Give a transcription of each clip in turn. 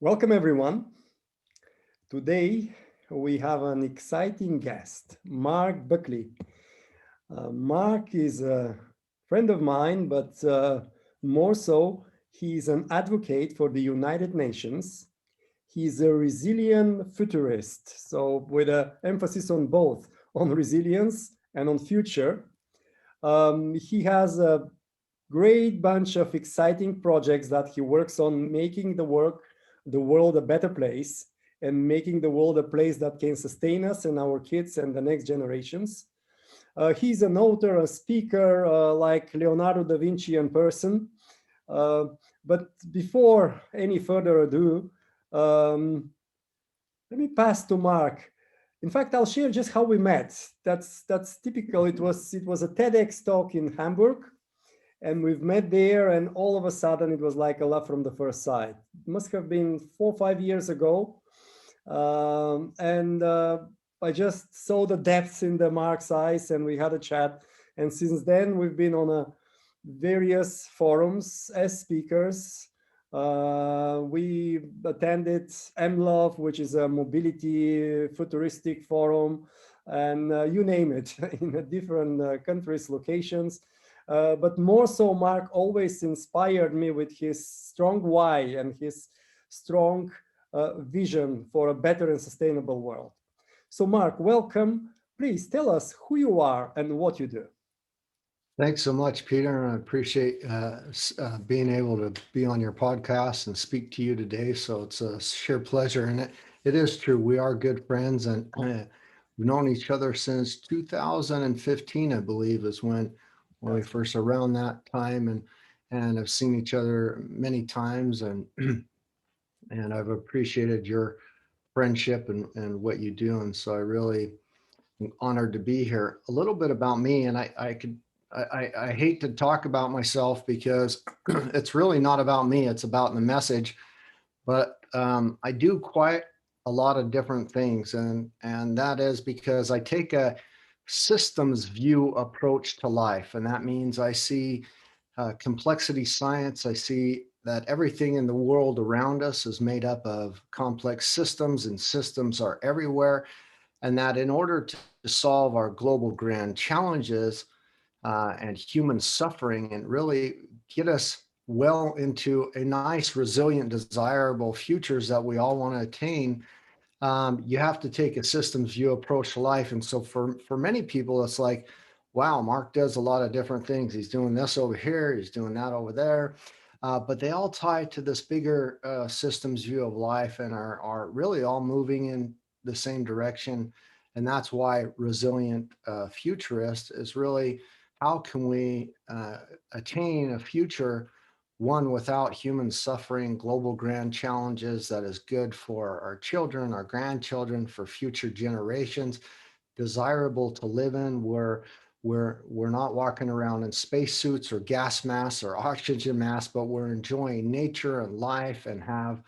Welcome, everyone. Today, we have an exciting guest, Marc Buckley. Marc is a friend of mine, but more so, he's an advocate for the United Nations. He's a resilient futurist, so with an emphasis on both, on resilience and on future. He has a great bunch of exciting projects that he works on, making the world a better place and making the world a place that can sustain us and our kids and the next generations. He's an author, a speaker, like Leonardo da Vinci in person. Uh, but before any further ado, um, let me pass to Marc. In fact, I'll share just how we met. That's typical. It was a TEDx talk in Hamburg, and we've met there, and all of a sudden it was like a love from the first sight. It must have been 4 or 5 years ago, and I just saw the depths in the Marc's eyes, and we had a chat. And since then, we've been on various forums as speakers. We attended MLOV, which is a mobility futuristic forum, and you name it, in different countries, locations. But more so, Marc always inspired me with his strong why and his strong vision for a better and sustainable world. So, Marc, welcome. Please tell us who you are and what you do. Thanks so much, Peter. I appreciate being able to be on your podcast and speak to you today. So it's a sheer pleasure. And it is true. We are good friends, and we've known each other since 2015, I believe, is when we first around that time, and I've seen each other many times, and and I've appreciated your friendship and what you do. And so I really am honored to be here. A little bit about me, and I hate to talk about myself because it's really not about me. It's about the message. But I do quite a lot of different things, and that is because I take a systems view approach to life, and that means I see complexity science. I see that everything in the world around us is made up of complex systems, and systems are everywhere, and that in order to solve our global grand challenges, and human suffering, and really get us well into a nice, resilient, desirable futures that we all want to attain, you have to take a systems view approach to life. And so for many people, it's like, wow, Marc does a lot of different things. He's doing this over here, he's doing that over there. But they all tie to this bigger systems view of life, and are really all moving in the same direction. And that's why Resilient Futurist is really, how can we attain a future, one without human suffering, global grand challenges, that is good for our children, our grandchildren, for future generations, desirable to live in, where we're not walking around in spacesuits or gas masks or oxygen masks, but we're enjoying nature and life, and have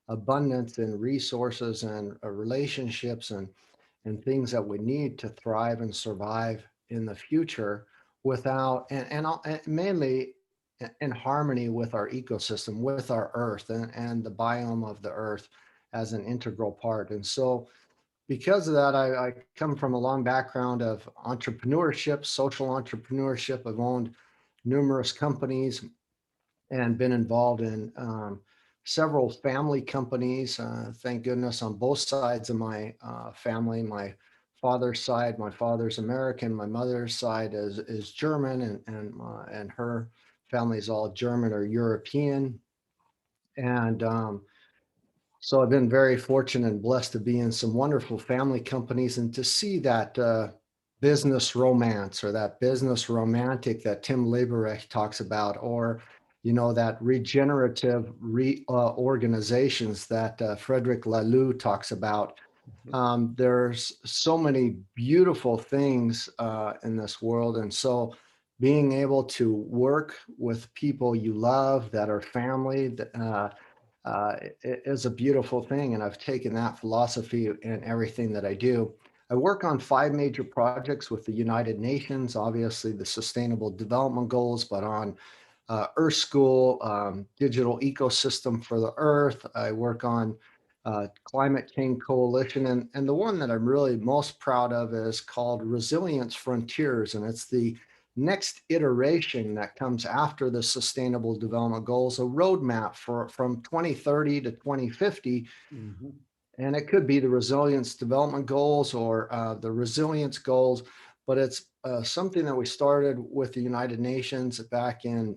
abundance in resources and relationships, and things that we need to thrive and survive in the future, without and mainly in harmony with our ecosystem, with our earth, and the biome of the earth as an integral part. And so because of that, I come from a long background of entrepreneurship, social entrepreneurship. I've owned numerous companies and been involved in several family companies. Thank goodness, on both sides of my family. My father's side, my father's American. My mother's side is German, and her family is all German or European. And so I've been very fortunate and blessed to be in some wonderful family companies, and to see that business romance, or that business romantic that Tim Leberecht talks about, or that regenerative organizations that Frederick Laloux talks about. There's so many beautiful things in this world, and so being able to work with people you love that are family, it is a beautiful thing. And I've taken that philosophy in everything that I do. I work on 5 major projects with the United Nations, obviously the Sustainable Development Goals, but on Earth School, Digital Ecosystem for the Earth. I work on Climate Change Coalition. And the one that I'm really most proud of is called Resilience Frontiers. And it's the next iteration that comes after the Sustainable Development Goals, a roadmap from 2030 to 2050. Mhm. And it could be the Resilience Development Goals or the Resilience Goals, but it's something that we started with the United Nations back in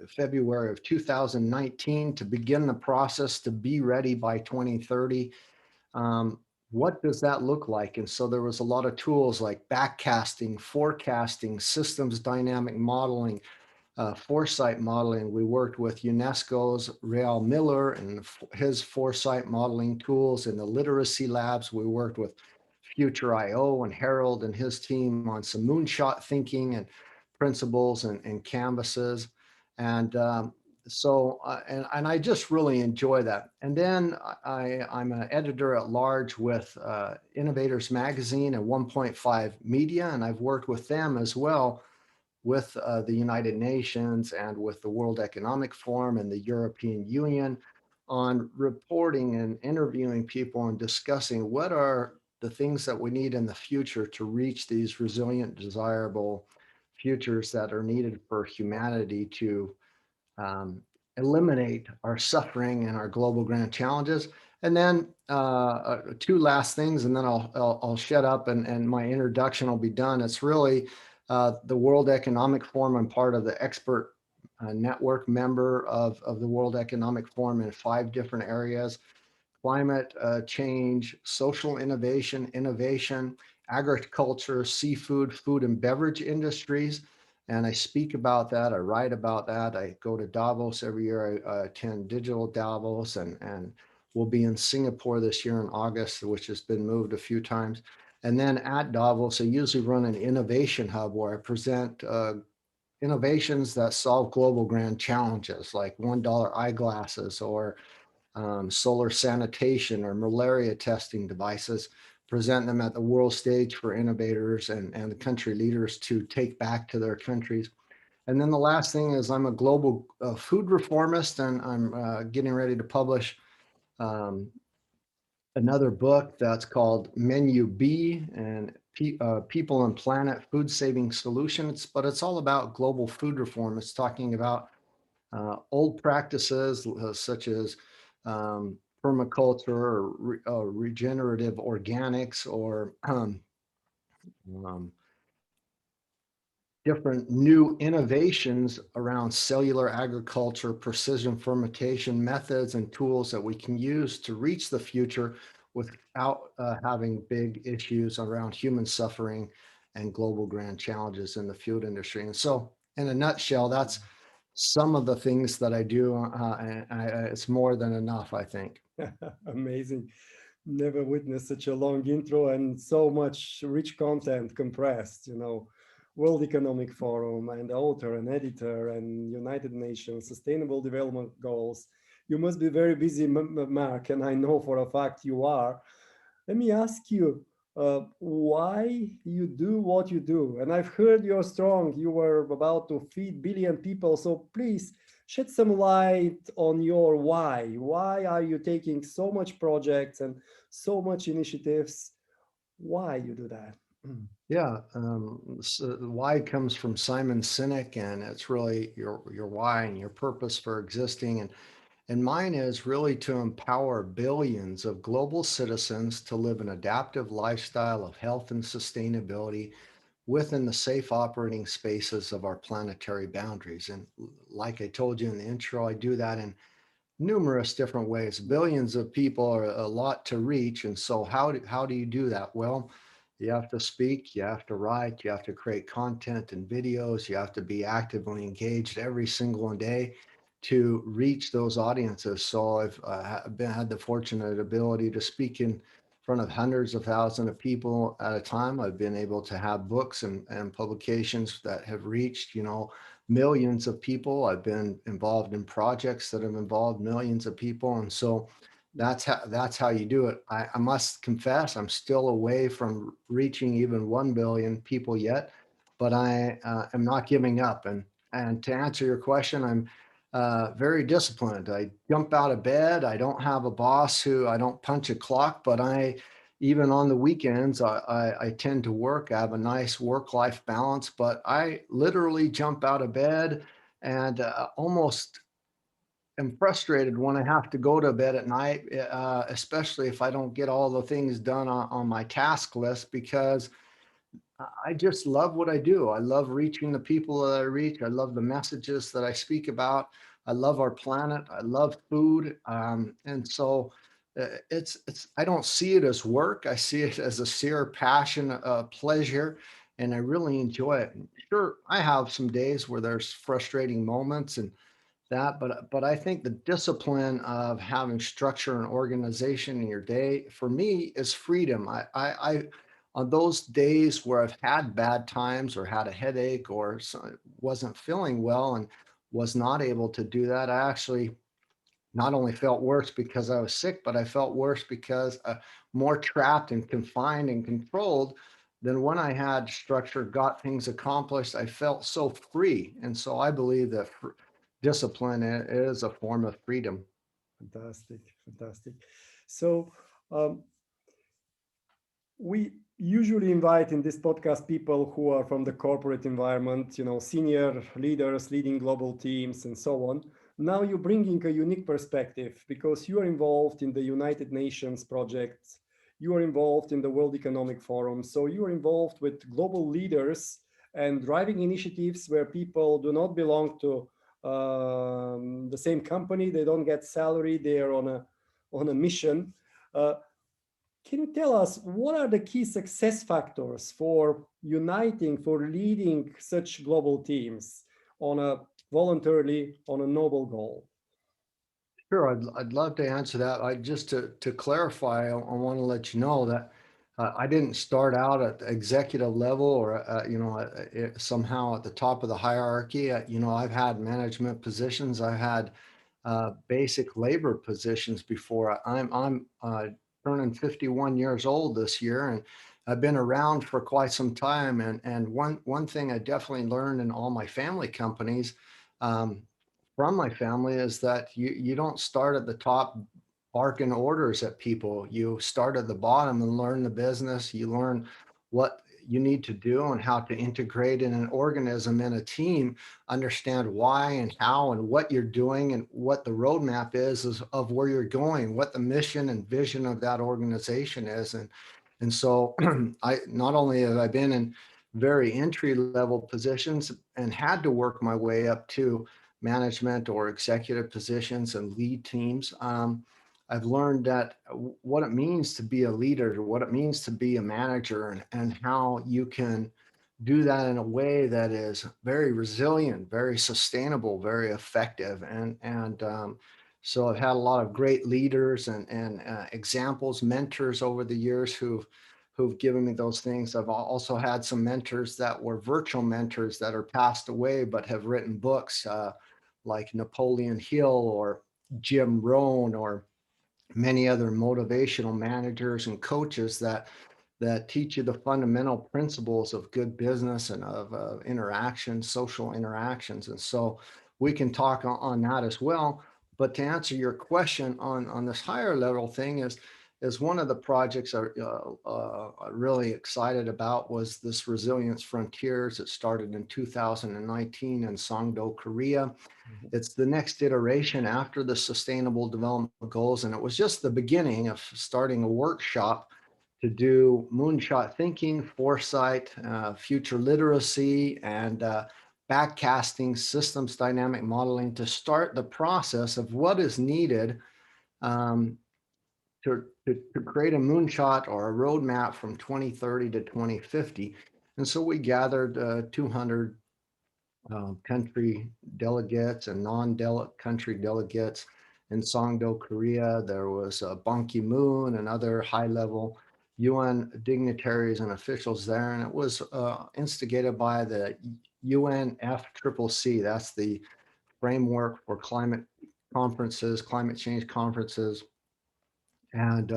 February of 2019 to begin the process to be ready by 2030. Um, what does that look like? And so there was a lot of tools like backcasting, forecasting, systems dynamic modeling, foresight modeling. We worked with UNESCO's Real Miller and his foresight modeling tools. In the literacy labs, we worked with Future IO and Harold and his team on some moonshot thinking and principles and canvases. And and I just really enjoy that. And then I'm an editor at large with Innovators Magazine and 1.5 Media, and I've worked with them as well with the United Nations and with the World Economic Forum and the European Union on reporting and interviewing people and discussing what are the things that we need in the future to reach these resilient, desirable futures that are needed for humanity to um, eliminate our suffering and our global grand challenges. And then two last things, and then I'll shut up and my introduction will be done. It's really the World Economic Forum. I'm part of the expert network member of the World Economic Forum in 5 different areas: climate change, social innovation, agriculture, seafood, food and beverage industries. And I speak about that. I write about that. I go to Davos every year. I attend Digital Davos, and we'll be in Singapore this year in August, which has been moved a few times. And then at Davos, I usually run an innovation hub where I present innovations that solve global grand challenges like $1 eyeglasses or solar sanitation or malaria testing devices, present them at the world stage for innovators and the country leaders to take back to their countries. And then the last thing is I'm a global food reformist, and I'm getting ready to publish um, another book that's called Menu B and People and Planet Food Saving Solutions, but it's all about global food reform. It's talking about old practices such as permaculture or regenerative organics or um, different new innovations around cellular agriculture, precision fermentation methods and tools that we can use to reach the future without having big issues around human suffering and global grand challenges in the food industry. And so in a nutshell, that's some of the things that I do. It's more than enough, I think. Amazing. Never witnessed such a long intro and so much rich content compressed, World Economic Forum and author and editor and United Nations Sustainable Development Goals. You must be very busy, Mark, and I know for a fact you are. Let me ask you why you do what you do. And I've heard you're strong. You were about to feed billion people. So please shed some light on your why. Why are you taking so much projects and so much initiatives? Why you do that? Yeah, so the why comes from Simon Sinek, and it's really your why and your purpose for existing. And mine is really to empower billions of global citizens to live an adaptive lifestyle of health and sustainability within the safe operating spaces of our planetary boundaries. And like I told you in the intro, I do that in numerous different ways. Billions of people are a lot to reach. And so how do you do that? Well, you have to speak, you have to write, you have to create content and videos, you have to be actively engaged every single day to reach those audiences. So I've had the fortunate ability to speak in front of hundreds of thousands of people at a time. I've been able to have books and publications that have reached, millions of people. I've been involved in projects that have involved millions of people. And so that's how you do it. I must confess, I'm still away from reaching even 1 billion people yet, but I am not giving up. And and to answer your question, I'm very disciplined. I jump out of bed. I don't have a boss who I don't punch a clock, but even on the weekends, I tend to work. I have a nice work-life balance, but I literally jump out of bed and almost am frustrated when I have to go to bed at night, especially if I don't get all the things done on my task list, because I just love what I do. I love reaching the people that I reach. I love the messages that I speak about. I love our planet. I love food. And so I don't see it as work. I see it as a sheer passion, pleasure, and I really enjoy it. Sure, I have some days where there's frustrating moments and that, but I think the discipline of having structure and organization in your day for me is freedom. I on those days where I've had bad times or had a headache or wasn't feeling well and was not able to do that, I actually not only felt worse because I was sick, but I felt worse because more trapped and confined and controlled than when I had structure, got things accomplished. I felt so free. And so I believe that discipline is a form of freedom. Fantastic, fantastic. So um, we usually invite in this podcast people who are from the corporate environment, senior leaders leading global teams and so on. Now you're bringing a unique perspective because you are involved in the United Nations projects, you are involved in the World Economic Forum, so you are involved with global leaders and driving initiatives where people do not belong to the same company, they don't get salary, they are on a mission. Can you tell us what are the key success factors for uniting, for leading such global teams on a voluntarily on a noble goal? Sure, I'd love to answer that. Just to clarify, I want to let you know that I didn't start out at the executive level or somehow at the top of the hierarchy. I've had management positions. I've had basic labor positions before. I'm turning 51 years old this year, and I've been around for quite some time. And one thing I definitely learned in all my family companies. Um, from my family is that you don't start at the top barking orders at people. You start at the bottom and learn the business. You learn what you need to do and how to integrate in an organism, in a team, understand why and how and what you're doing and what the roadmap is of where you're going, what the mission and vision of that organization is. And so I not only have I been in very entry level positions and had to work my way up to management or executive positions and lead teams. I've learned that what it means to be a leader, what it means to be a manager, and how you can do that in a way that is very resilient, very sustainable, very effective. So I've had a lot of great leaders and examples, mentors over the years who've given me those things. I've also had some mentors that were virtual mentors that are passed away but have written books. Like Napoleon Hill or Jim Rohn or many other motivational managers and coaches that teach you the fundamental principles of good business and of interactions, social interactions. And so we can talk on that as well. But to answer your question on this higher level thing is one of the projects I'm really excited about was this Resilience Frontiers. It started in 2019 in Songdo, Korea. It's the next iteration after the Sustainable Development Goals. And it was just the beginning of starting a workshop to do moonshot thinking, foresight, future literacy, and backcasting, systems dynamic modeling to start the process of what is needed um, to create a moonshot or a roadmap from 2030 to 2050. And so we gathered 200 country delegates and non-country delegates in Songdo, Korea. There was Ban Ki-moon and other high-level UN dignitaries and officials there, and it was instigated by the UNFCCC. That's the framework for climate conferences, climate change conferences, and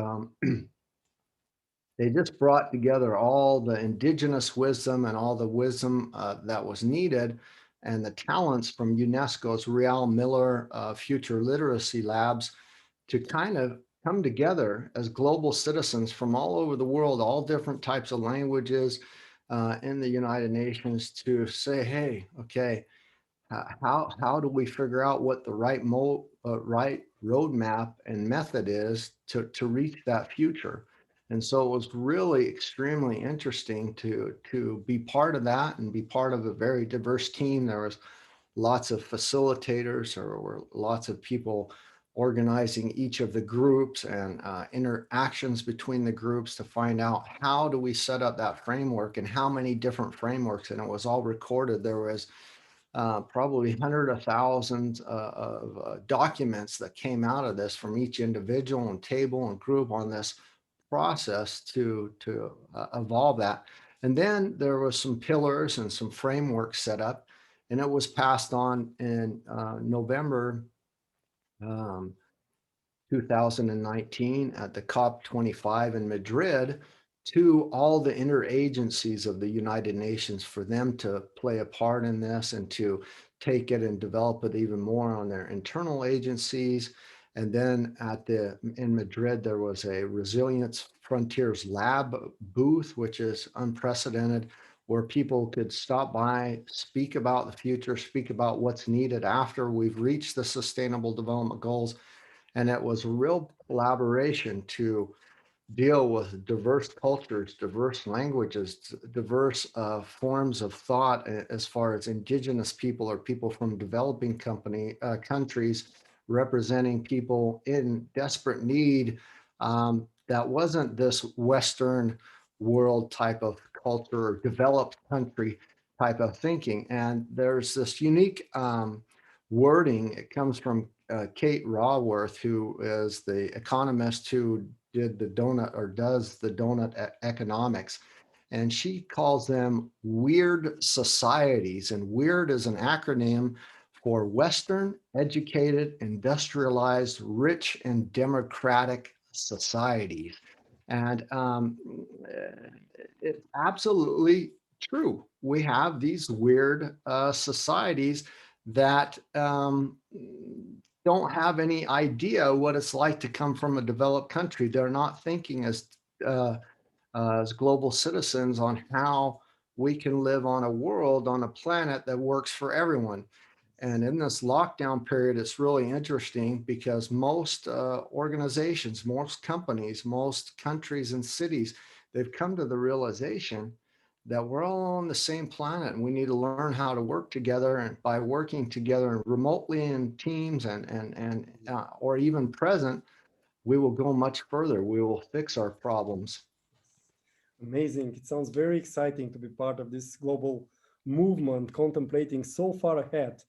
they just brought together all the indigenous wisdom and all the wisdom that was needed and the talents from UNESCO's Real Miller Future Literacy Labs to kind of come together as global citizens from all over the world, all different types of languages in the United Nations, to say, hey, okay, how do we figure out what the right roadmap and method is to reach that future? And so it was really extremely interesting to be part of that and be part of a very diverse team. There was lots of facilitators, or were lots of people organizing each of the groups, and interactions between the groups to find out how do we set up that framework and how many different frameworks. And it was all recorded. There was probably hundreds of thousands of documents that came out of this from each individual and table and group on this process to evolve that. And then there was some pillars and some frameworks set up, and it was passed on in November um, 2019 at the COP25 in Madrid to all the interagencies of the United Nations for them to play a part in this and to take it and develop it even more on their internal agencies. And then in Madrid, there was a Resilience Frontiers Lab booth, which is unprecedented, where people could stop by, speak about the future, speak about what's needed after we've reached the Sustainable Development Goals. And it was a real collaboration to deal with diverse cultures, diverse languages, diverse forms of thought, as far as indigenous people or people from developing countries, representing people in desperate need. That wasn't this Western world type of culture or developed country type of thinking. And there's this unique wording. It comes from Kate Raworth, who is the economist who did the donut, or does the donut economics. And she calls them weird societies. And weird is an acronym for Western, educated, industrialized, rich, and democratic societies. And it's absolutely true. We have these weird societies that don't have any idea what it's like to come from a developed country. They're not thinking as global citizens on how we can live on a world, on a planet that works for everyone. And in this lockdown period, it's really interesting because most organizations, most companies, most countries and cities, they've come to the realization that we're all on the same planet, and we need to learn how to work together. And by working together remotely in teams and or even present, we will go much further. We will fix our problems. Amazing. It sounds very exciting to be part of this global movement, contemplating so far ahead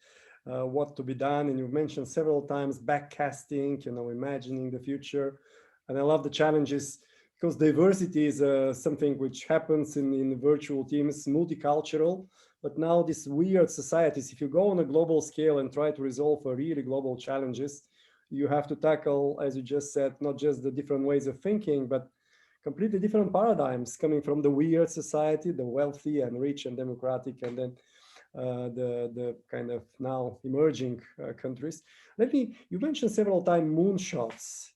what to be done. And you've mentioned several times backcasting, imagining the future. And I love the challenges because diversity is something which happens in virtual teams, multicultural. But now these weird societies, if you go on a global scale and try to resolve a really global challenges, you have to tackle, as you just said, not just the different ways of thinking, but completely different paradigms coming from the weird society, the wealthy and rich and democratic, and then the kind of now emerging countries. You mentioned several times moonshots.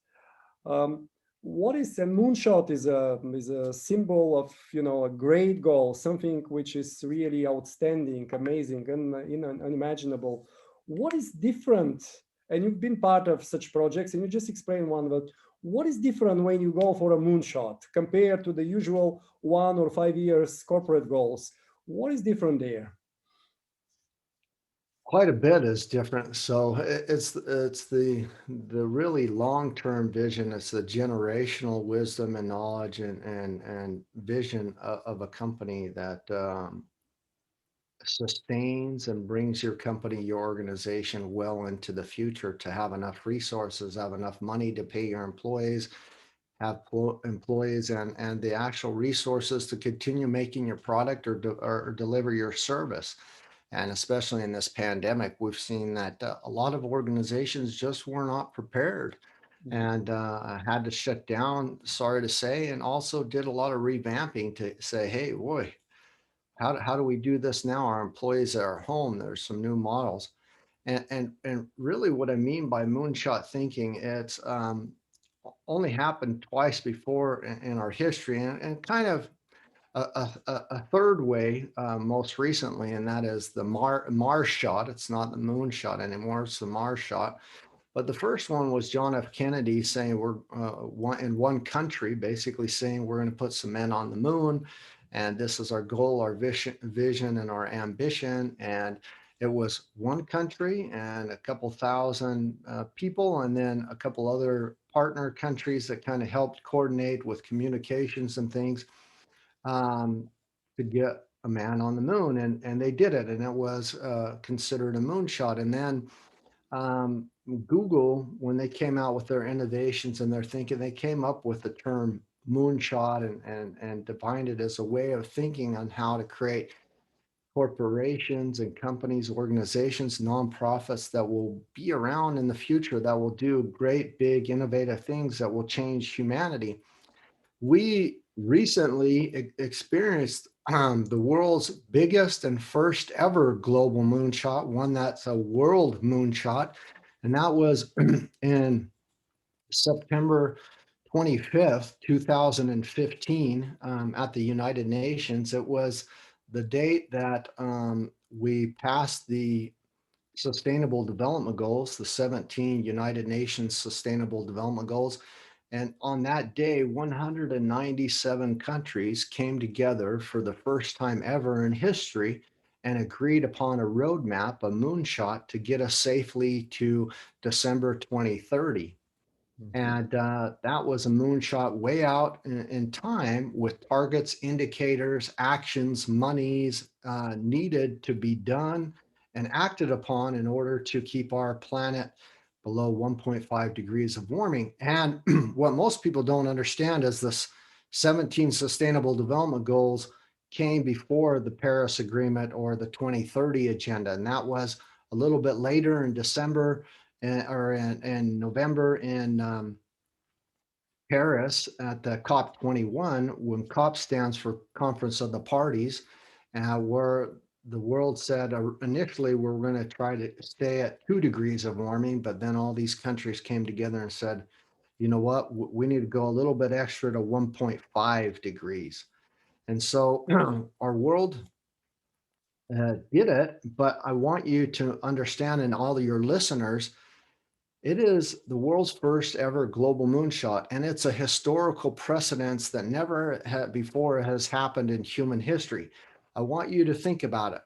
Um, what is a moonshot? Is a symbol of a great goal, something which is really outstanding, amazing, and unimaginable. What is different? And you've been part of such projects, and you just explained one. But what is different when you go for a moonshot compared to the usual 1 or 5 years corporate goals? What is different there? Quite a bit is different. So it's the really long-term vision. It's the generational wisdom and knowledge and vision of a company that sustains and brings your company, your organization well into the future, to have enough resources, have enough money to pay your employees, have employees and the actual resources to continue making your product or deliver your service. And especially in this pandemic, we've seen that a lot of organizations just were not prepared and had to shut down, sorry to say, and also did a lot of revamping to say, hey, boy, how do we do this now? Our employees are home. There's some new models. And really what I mean by moonshot thinking, it's only happened twice before in our history, and kind of a third way most recently, and that is the Mars shot. It's not the moon shot anymore, it's the Mars shot. But the first one was John F. Kennedy saying we're in one country, basically saying we're going to put some men on the moon, and this is our goal, our vision, and our ambition. And it was one country and a couple thousand people, and then a couple other partner countries that kind of helped coordinate with communications and things to get a man on the moon. And they did it, and it was considered a moonshot. And then Google, when they came out with their innovations and their thinking, they came up with the term moonshot and defined it as a way of thinking on how to create corporations and companies, organizations, nonprofits that will be around in the future, that will do great, big, innovative things that will change humanity. We recently experienced the world's biggest and first ever global moonshot, one that's a world moonshot, and that was in September 25th, 2015, at the United Nations. It was the date that we passed the Sustainable Development Goals, the 17 United Nations Sustainable Development Goals. And on that day, 197 countries came together for the first time ever in history and agreed upon a roadmap, a moonshot, to get us safely to December 2030. And that was a moonshot way out in time, with targets, indicators, actions, monies needed to be done and acted upon in order to keep our planet below 1.5 degrees of warming. And what most people don't understand is this 17 Sustainable Development Goals came before the Paris Agreement or the 2030 Agenda. And that was a little bit later in December or in November in Paris at the COP21, when COP stands for Conference of the Parties, where the world said initially we're going to try to stay at 2 degrees of warming, but then all these countries came together and said, you know what, we need to go a little bit extra to 1.5 degrees. And so our world did it, but I want you to understand, and all of your listeners, it is the world's first ever global moonshot, and it's a historical precedence that never before has happened in human history. I want you to think about it.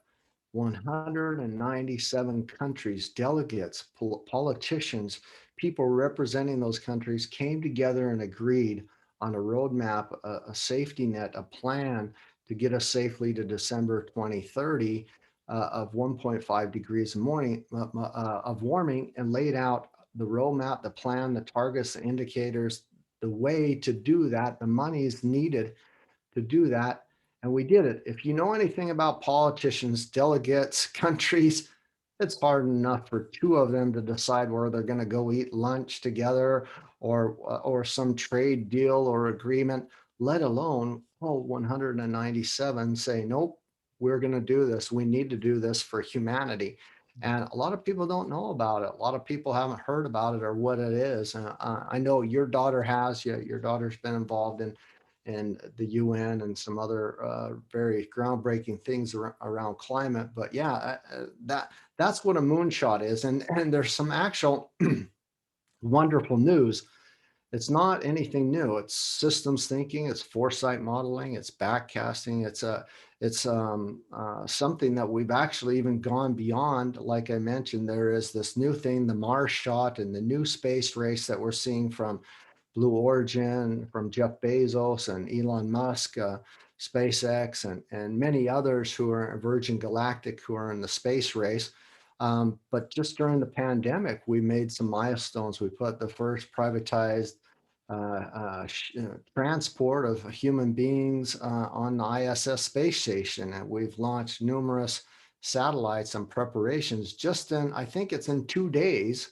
197 countries, delegates, politicians, people representing those countries came together and agreed on a roadmap, a safety net, a plan to get us safely to December 2030 of 1.5 degrees of warming, and laid out the roadmap, the plan, the targets, the indicators, the way to do that, the monies needed to do that. And we did it. If you know anything about politicians, delegates, countries, it's hard enough for two of them to decide where they're going to go eat lunch together or some trade deal or agreement, let alone 197 say, nope, we're going to do this. We need to do this for humanity. And a lot of people don't know about it. A lot of people haven't heard about it or what it is. I know your daughter has. Your daughter's been involved in the UN and some other very groundbreaking things around climate. But yeah, that's what a moonshot is. And there's some actual wonderful news. It's not anything new. It's systems thinking, it's foresight modeling, it's backcasting, it's something that we've actually even gone beyond. Like I mentioned, there is this new thing, the Mars shot, and the new space race that we're seeing from Blue Origin, from Jeff Bezos and Elon Musk, SpaceX, and many others who are Virgin Galactic, who are in the space race. But just during the pandemic, we made some milestones. We put the first privatized transport of human beings on the ISS space station. And we've launched numerous satellites and preparations just in, I think it's in 2 days.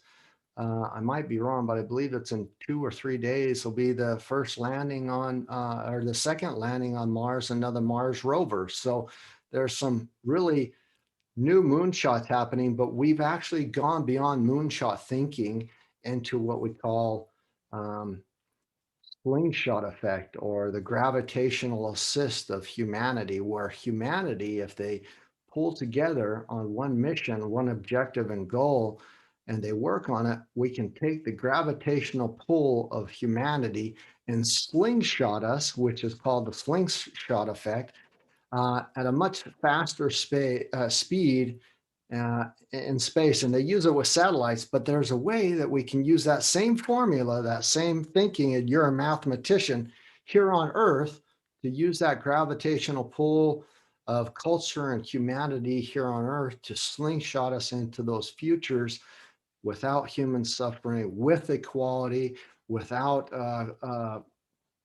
I might be wrong, but I believe it's in 2 or 3 days. Will be the first landing on, or the second landing on Mars, another Mars rover. So there's some really new moonshots happening, but we've actually gone beyond moonshot thinking into what we call um, slingshot effect, or the gravitational assist of humanity, where humanity, if they pull together on one mission, one objective and goal, and they work on it, we can take the gravitational pull of humanity and slingshot us, which is called the slingshot effect, at a much faster speed in space. And they use it with satellites, but there's a way that we can use that same formula, that same thinking, and you're a mathematician here on Earth, to use that gravitational pull of culture and humanity here on Earth to slingshot us into those futures without human suffering, with equality, without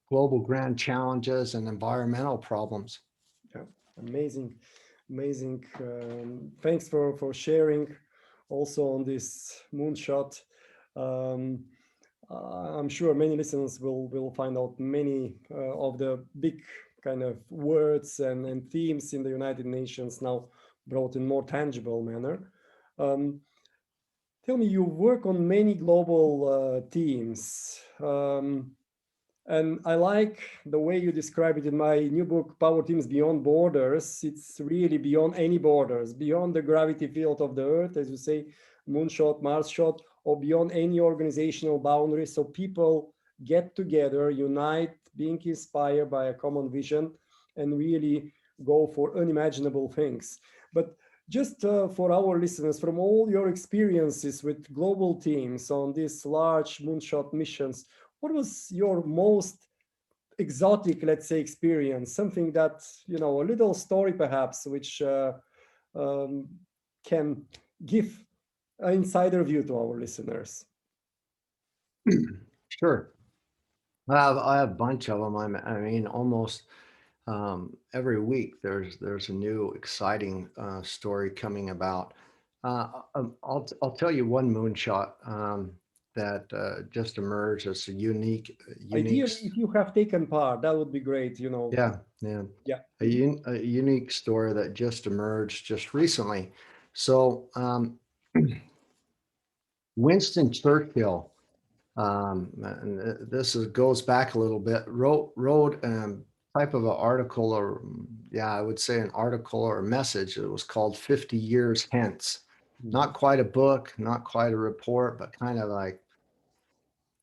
global grand challenges and environmental problems. Yeah, amazing, amazing. Thanks for sharing also on this moonshot. Um, I'm sure many listeners will find out many of the big kind of words and themes in the United Nations now brought in more tangible manner. Um, Tell me, you work on many global teams. And I like the way you describe it in my new book, Power Teams Beyond Borders. It's really beyond any borders, beyond the gravity field of the Earth, as you say, Moonshot, Mars shot, or beyond any organizational boundaries. So people get together, unite, being inspired by a common vision, and really go for unimaginable things. But just for our listeners, from all your experiences with global teams on these large moonshot missions, what was your most exotic, let's say, experience? Something that, a little story perhaps, which um, can give an insider view to our listeners. Sure. I have a bunch of them. I mean, almost every week there's a new exciting story coming about. I'll tell you one moonshot that just emerged as a unique. Ideally, if you have taken part, that would be great. Yeah, yeah, Yeah. a unique story that just emerged just recently. So Winston Churchill, and goes back a little bit, wrote type of an article, or yeah, I would say an article or a message. It was called 50 Years Hence. Mhm. Not quite a book, not quite a report, but kind of like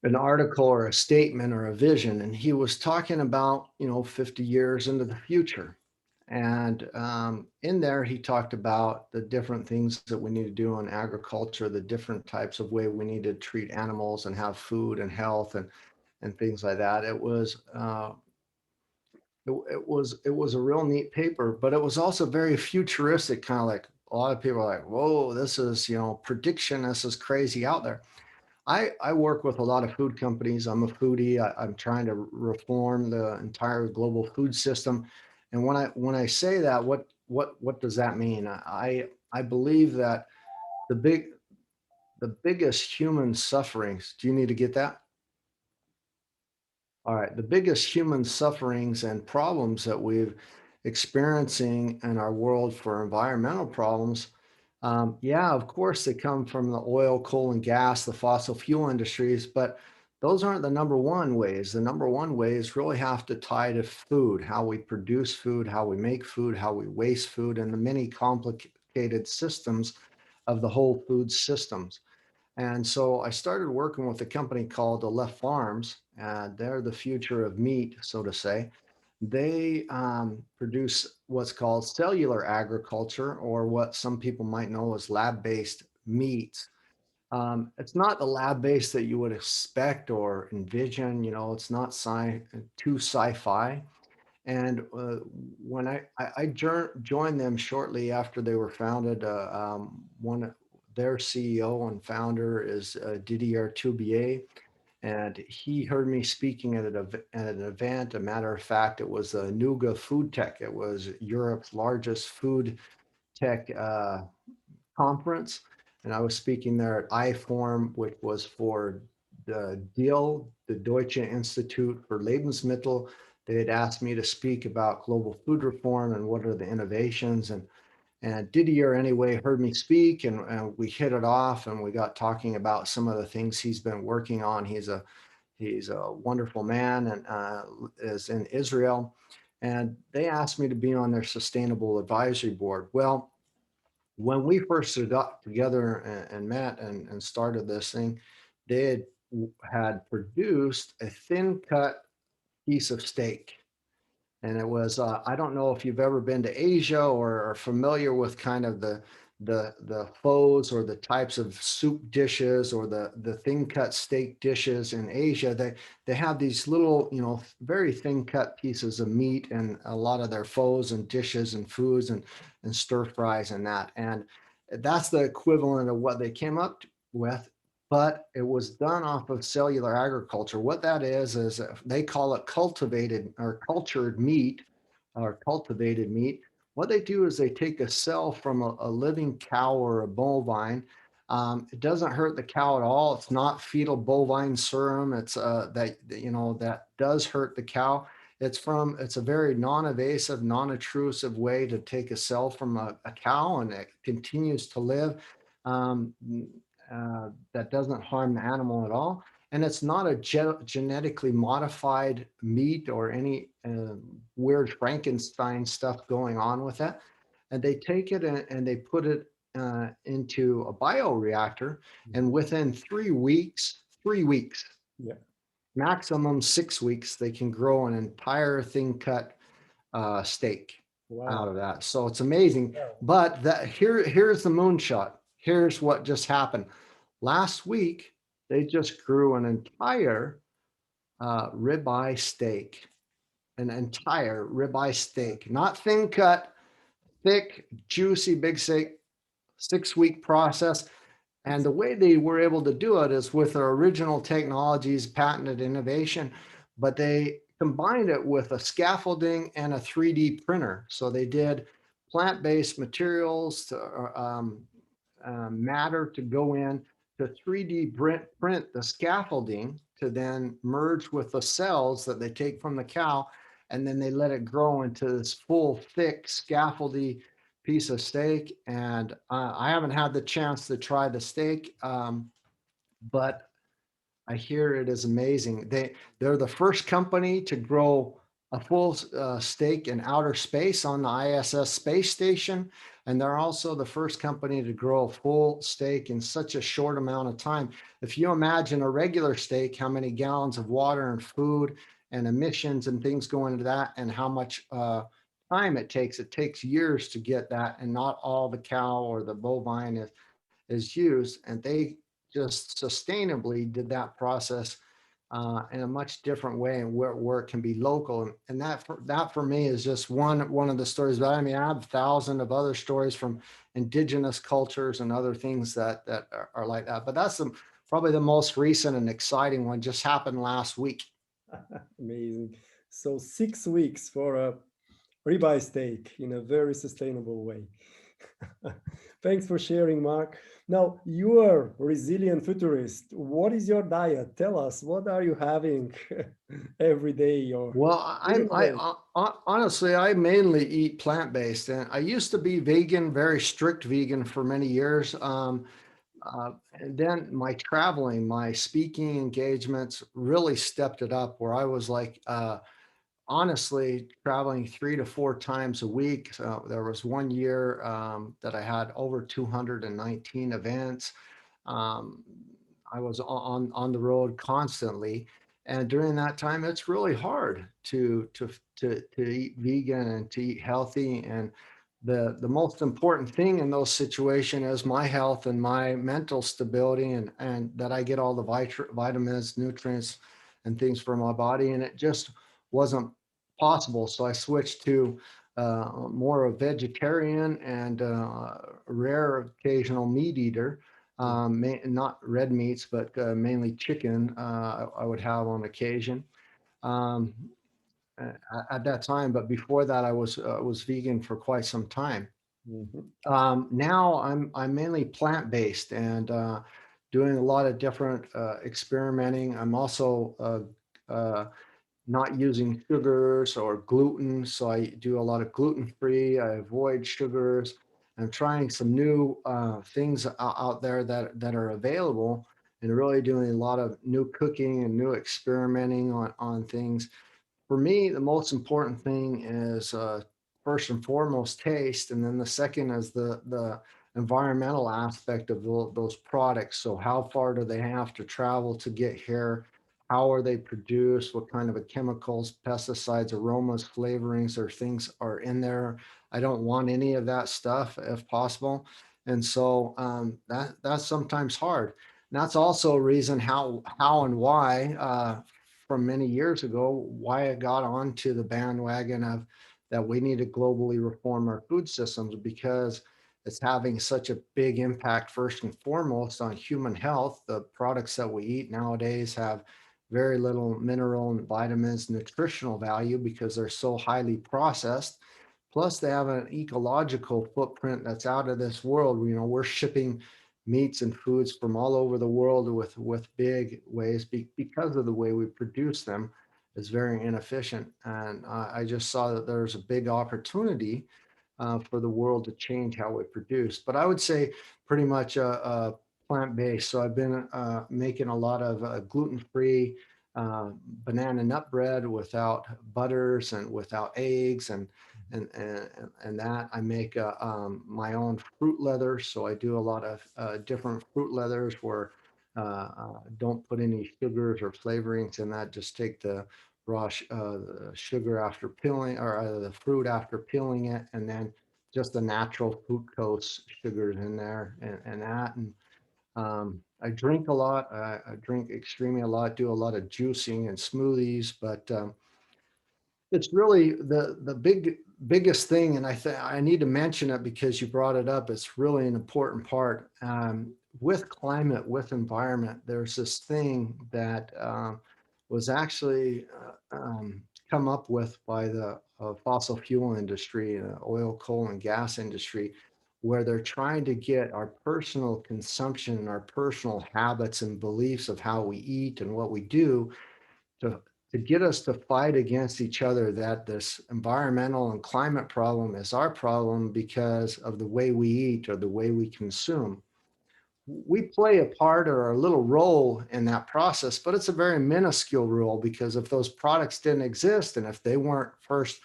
an article or a statement or a vision. And he was talking about, 50 years into the future. And in there, he talked about the different things that we need to do in agriculture, the different types of way we need to treat animals and have food and health and things like that. It was a real neat paper, but it was also very futuristic, kind of like a lot of people are like, whoa, this is, prediction. This is crazy out there. I work with a lot of food companies. I'm a foodie. I'm trying to reform the entire global food system. And when I say that, what does that mean? I believe that the big the biggest human sufferings. Do you need to get that? All right. The biggest human sufferings and problems that we've experiencing in our world for environmental problems, yeah, of course, they come from the oil, coal, and gas, the fossil fuel industries, but those aren't the number one ways. The number one ways really have to tie to food, how we produce food, how we make food, how we waste food, and the many complicated systems of the whole food systems. And so I started working with a company called the Left Farms, and they're the future of meat, so to say. They produce what's called cellular agriculture, or what some people might know as lab-based meats. It's not the lab-based that you would expect or envision. It's not too sci-fi. And when I joined them shortly after they were founded, their CEO and founder is Didier Toubier, and he heard me speaking at an event. A matter of fact, it was a Nuga Food Tech. It was Europe's largest food tech conference, and I was speaking there at IFORM, which was for the DIL, the Deutsche Institut für Lebensmittel They had asked me to speak about global food reform and what are the innovations. And Didier anyway heard me speak, and we hit it off, and we got talking about some of the things he's been working on. He's a wonderful man, and is in Israel. And they asked me to be on their sustainable advisory board. Well, when we first got together and met and started this thing, they had produced a thin cut piece of steak. And it was, I don't know if you've ever been to Asia or are familiar with kind of the photos or the types of soup dishes or the thin cut steak dishes in Asia. They have these little, very thin cut pieces of meat and a lot of their photos and dishes and foods and stir fries and that. And that's the equivalent of what they came up with, but it was done off of cellular agriculture. What that is they call it cultivated or cultured meat or cultivated meat. What they do is they take a cell from a living cow or a bovine. It doesn't hurt the cow at all. It's not fetal bovine serum. It's that does hurt the cow. It's a very non-invasive, non-intrusive way to take a cell from a cow, and it continues to live. Um, that doesn't harm the animal at all. And it's not a genetically modified meat or any weird Frankenstein stuff going on with it. And they take it and they put it into a bioreactor. And within 3 weeks, Yeah. maximum 6 weeks, they can grow an entire thin cut steak out Wow. of that. So it's amazing. Yeah. But here's the moonshot. Here's what just happened. Last week, they just grew an entire ribeye steak, an entire ribeye steak, not thin cut, thick, juicy, big steak, 6 week process. And the way they were able to do it is with their original technologies, patented innovation, but they combined it with a scaffolding and a 3D printer. So they did plant-based materials to matter to go in to 3D print the scaffolding to then merge with the cells that they take from the cow, and then they let it grow into this full, thick, scaffoldy piece of steak. And I haven't had the chance to try the steak, but I hear it is amazing. They're the first company to grow a full steak in outer space on the ISS space station, and they're also the first company to grow a full steak in such a short amount of time. If you imagine a regular steak, how many gallons of water and food and emissions and things go into that, and how much time it takes years to get that, and not all the cow or the bovine is used, and they just sustainably did that process in a much different way, and where it can be local. And that for me is just one of the stories. But I mean, I have 1,000 of other stories from indigenous cultures and other things that are like that. But that's probably the most recent and exciting one. Just happened last week. Amazing. So 6 weeks for a ribeye steak in a very sustainable way. Thanks for sharing, Mark. Now, you are a resilient futurist. What is your diet? Tell us, what are you having every day or Well, during the day? honestly, I mainly eat plant-based, and I used to be vegan, very strict vegan for many years. And then my traveling, my speaking engagements really stepped it up, where I was like, honestly, traveling 3 to 4 times a week. There was one year that I had over 219 events. Um, I was on the road constantly, and during that time, it's really hard to eat vegan and to eat healthy. And the most important thing in those situations is my health and my mental stability, and that I get all the vitamins, nutrients, and things for my body. And it just wasn't possible. So I switched to more a vegetarian and rare occasional meat eater. Not red meats, but mainly chicken I would have on occasion um, at that time. But before that, I was vegan for quite some time. Mhm. Now I'm mainly plant-based and doing a lot of different experimenting. I'm also not using sugars or gluten. So I do a lot of gluten free. I avoid sugars. I'm trying some new things out there that are available, and really doing a lot of new cooking and new experimenting on things. For me, the most important thing is first and foremost taste, and then the second is the environmental aspect of those products. So how far do they have to travel to get here? How are they produced? What kind of a chemicals, pesticides, aromas, flavorings, or things are in there? I don't want any of that stuff if possible. And so that's sometimes hard. And that's also a reason how and why from many years ago why I got onto the bandwagon of that we need to globally reform our food systems, because it's having such a big impact first and foremost on human health. The products that we eat nowadays have very little mineral and vitamins, nutritional value, because they're so highly processed. Plus, they have an ecological footprint that's out of this world. You know, we're shipping meats and foods from all over the world with big ways because of the way we produce them is very inefficient. And I just saw that there's a big opportunity for the world to change how we produce. But I would say pretty much plant-based. So I've been making a lot of gluten-free uh, banana nut bread without butters and without eggs and that. I make my own fruit leather. So I do a lot of different fruit leathers where don't put any sugars or flavorings in that. Just take the raw the sugar after peeling, or the fruit after peeling it, and then just the natural fructose sugars in there and that. And I drink a lot. I drink extremely a lot, do a lot of juicing and smoothies, but it's really the biggest thing, and I think I need to mention it because you brought it up. It's really an important part. With climate, with environment, there's this thing that was actually come up with by the fossil fuel industry, oil, coal, and gas industry, where they're trying to get our personal consumption, our personal habits and beliefs of how we eat and what we do to to get us to fight against each other, that this environmental and climate problem is our problem because of the way we eat or the way we consume. We play a part or a little role in that process, but it's a very minuscule role, because if those products didn't exist and if they weren't first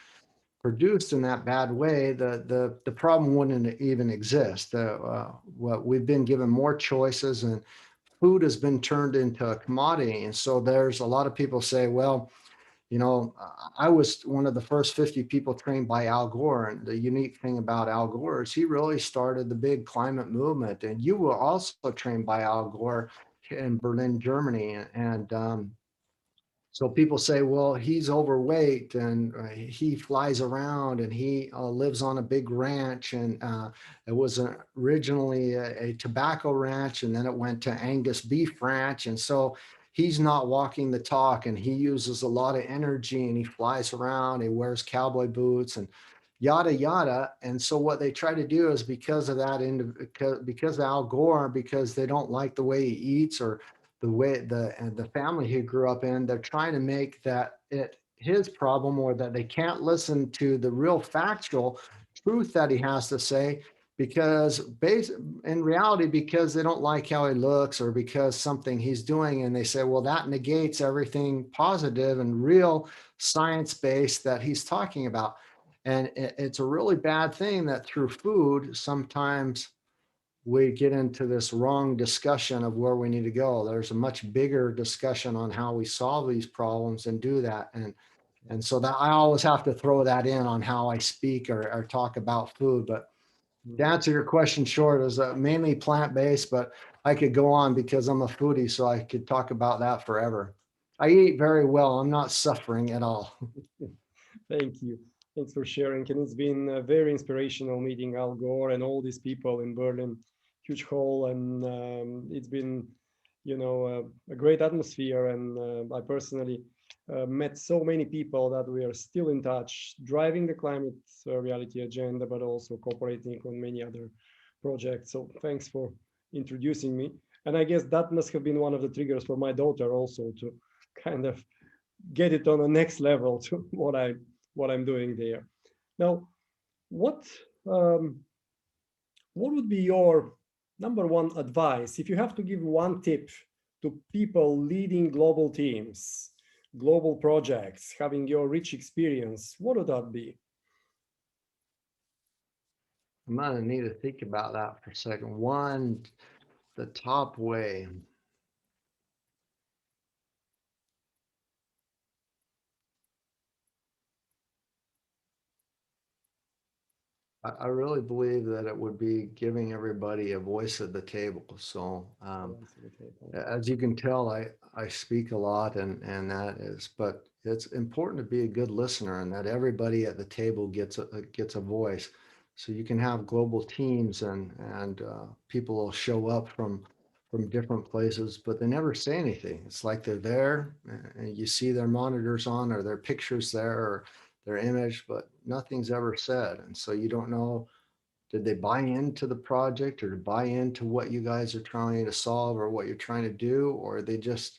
produced in that bad way, the problem wouldn't even exist. What we've been given more choices, and food has been turned into a commodity. And so there's a lot of people say, well, you know, I was one of the first 50 people trained by Al Gore. And the unique thing about Al Gore is he really started the big climate movement. And you were also trained by Al Gore in Berlin, Germany. And so people say, well, he's overweight and he flies around and he lives on a big ranch. And it was originally a tobacco ranch, and then it went to Angus beef ranch. And so he's not walking the talk, and he uses a lot of energy, and he flies around, he wears cowboy boots and yada, yada. And so what they try to do is, because of that, because of Al Gore, because they don't like the way he eats or the way the family he grew up in, they're trying to make that it his problem, or that they can't listen to the real factual truth that he has to say, because in reality, because they don't like how he looks or because something he's doing, and they say, well, that negates everything positive and real science based that he's talking about. And it's a really bad thing that through food sometimes we get into this wrong discussion of where we need to go. There's a much bigger discussion on how we solve these problems and do that. And so that I always have to throw that in on how I speak or talk about food. But to answer your question short, is mainly plant-based, but I could go on because I'm a foodie, so I could talk about that forever. I eat very well. I'm not suffering at all. Thank you. Thanks for sharing. And it's been very inspirational meeting Al Gore and all these people in Berlin, huge hall, and it's been, a great atmosphere. And I personally met so many people that we are still in touch, driving the climate reality agenda, but also cooperating on many other projects. So thanks for introducing me. And I guess that must have been one of the triggers for my daughter also to kind of get it on the next level to what I'm doing there. Now, what um, what would be your number one advice if you have to give one tip to people leading global teams, global projects, having your rich experience? What would that be? I'm gonna need to think about that for a second. One, the top way. I really believe that it would be giving everybody a voice at the table. So Voice at the table. as you can tell, I speak a lot, and that is, but it's important to be a good listener, and that everybody at the table gets a voice. So you can have global teams, and people will show up from different places, but they never say anything. It's like they're there, and you see their monitors on, or their pictures there, or their image, but nothing's ever said, and so you don't know, did they buy into the project, or to buy into what you guys are trying to solve, or what you're trying to do, or they just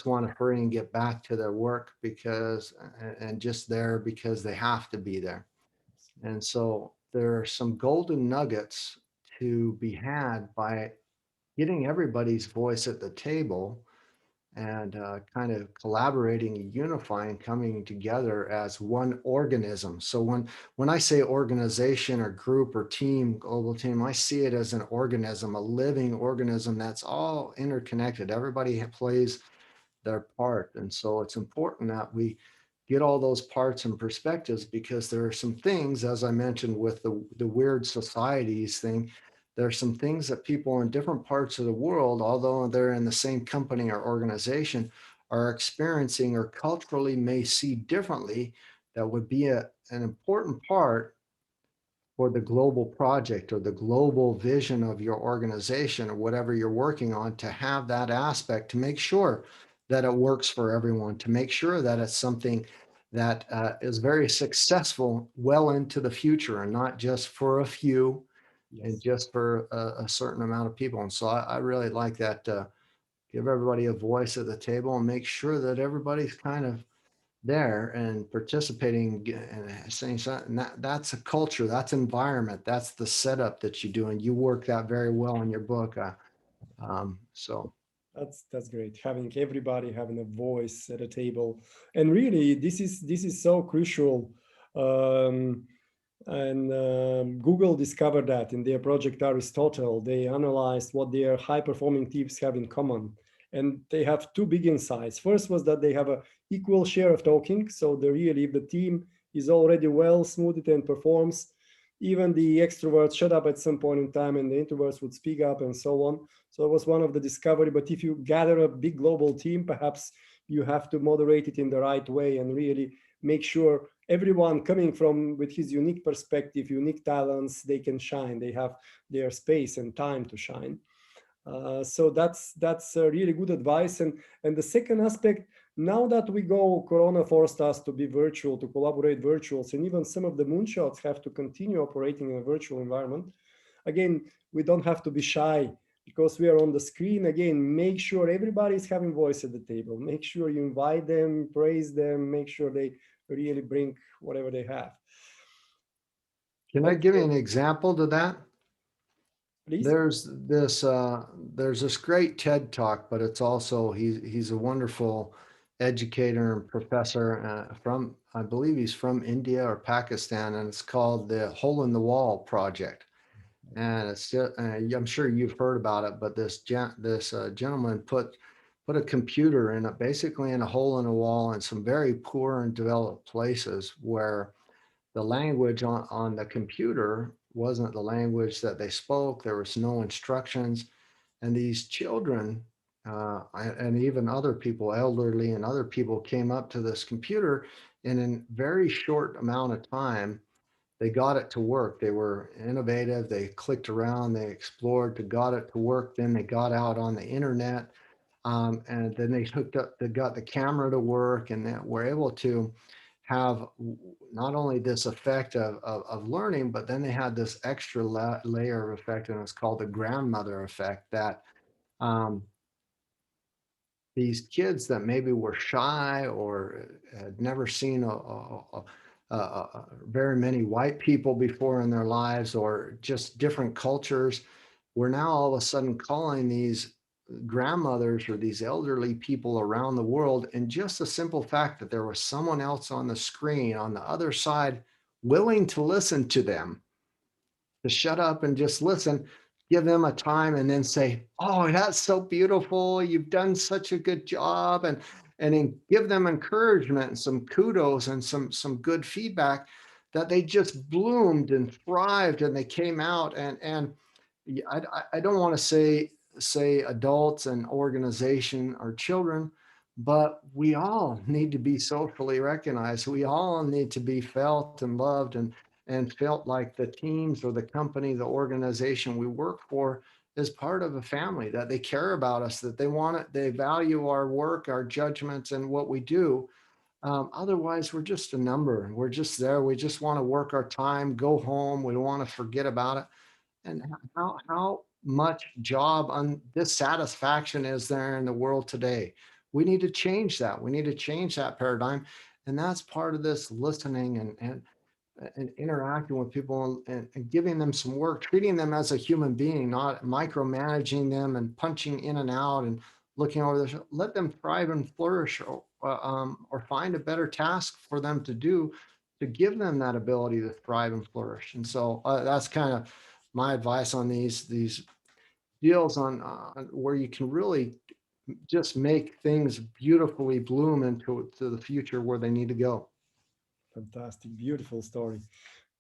want to hurry and get back to their work because, and just there because they have to be there. And so there are some golden nuggets to be had by getting everybody's voice at the table, and kind of collaborating and unifying, coming together as one organism. So when I say organization or group or team, global team, I see it as an organism, a living organism that's all interconnected. Everybody plays their part, and so it's important that we get all those parts and perspectives, because there are some things, as I mentioned with the weird societies thing, there are some things that people in different parts of the world, although they're in the same company or organization, are experiencing or culturally may see differently, that would be an important part for the global project or the global vision of your organization or whatever you're working on, to have that aspect, to make sure that it works for everyone, to make sure that it's something that is very successful well into the future, and not just for a few and Yes. just for a certain amount of people. And so I really like that. Give everybody a voice at the table, and make sure that everybody's kind of there and participating and saying something. And that's a culture, that's environment, that's the setup that you do, and you work that very well in your book. So That's great. Having everybody having a voice at a table, and really, this is so crucial. Um, and Google discovered that in their project Aristotle, they analyzed what their high-performing teams have in common, and they have two big insights. First was that they have a equal share of talking, so the really, if the team is already well smoothed and performs, even the extroverts shut up at some point in time, and the introverts would speak up, and so on. So it was one of the discovery. But if you gather a big global team, perhaps you have to moderate it in the right way and really make sure everyone coming from with his unique perspective, unique talents, they can shine. They have their space and time to shine. So that's a really good advice. And the second aspect, now that we go, Corona forced us to be virtual, to collaborate virtuals, and even some of the moonshots have to continue operating in a virtual environment. Again, we don't have to be shy because we are on the screen. Again, make sure everybody's having voice at the table. Make sure you invite them, praise them, make sure they really bring whatever they have. can I But give you an example to that? please. There's this great TED talk, but it's also, he's a wonderful educator and professor, from, I believe he's from India or Pakistan, and it's called the Hole in the Wall Project. And it's just, I'm sure you've heard about it, but this gentleman put a computer in basically in a hole in a wall in some very poor and developed places, where the language on the computer wasn't the language that they spoke. There was no instructions. And these children, and even other people, elderly and other people, came up to this computer, and in very short amount of time, they got it to work. They were innovative. They clicked around, they explored, to got it to work. Then they got out on the internet, and then they hooked up, they got the camera to work, and they were able to have not only this effect of learning, but then they had this extra layer of effect, and it's called the grandmother effect, that um, these kids that maybe were shy or had never seen very many white people before in their lives, or just different cultures, we're now all of a sudden calling these grandmothers or these elderly people around the world. And just the simple fact that there was someone else on the screen on the other side willing to listen to them, to shut up and just listen, give them a time, and then say, "Oh, that's so beautiful. You've done such a good job." And then give them encouragement and some kudos and some good feedback, that they just bloomed and thrived and they came out. And I don't want to say adults and organization or children, but we all need to be socially recognized. We all need to be felt and loved, and felt like the teams or the company, the organization we work for is part of a family, that they care about us, that they want it, they value our work, our judgments, and what we do. Otherwise, we're just a number. We're just there. We just want to work our time, go home. We don't want to forget about it. And how much job dissatisfaction is there in the world today? We need to change that. We need to change that paradigm. And that's part of this listening and interacting with people, and giving them some work, treating them as a human being, not micromanaging them and punching in and out and looking over this. Let them thrive and flourish, or find a better task for them to do, to give them that ability to thrive and flourish. And so that's kind of my advice on these deals on where you can really just make things beautifully bloom into the future where they need to go. Fantastic, beautiful story.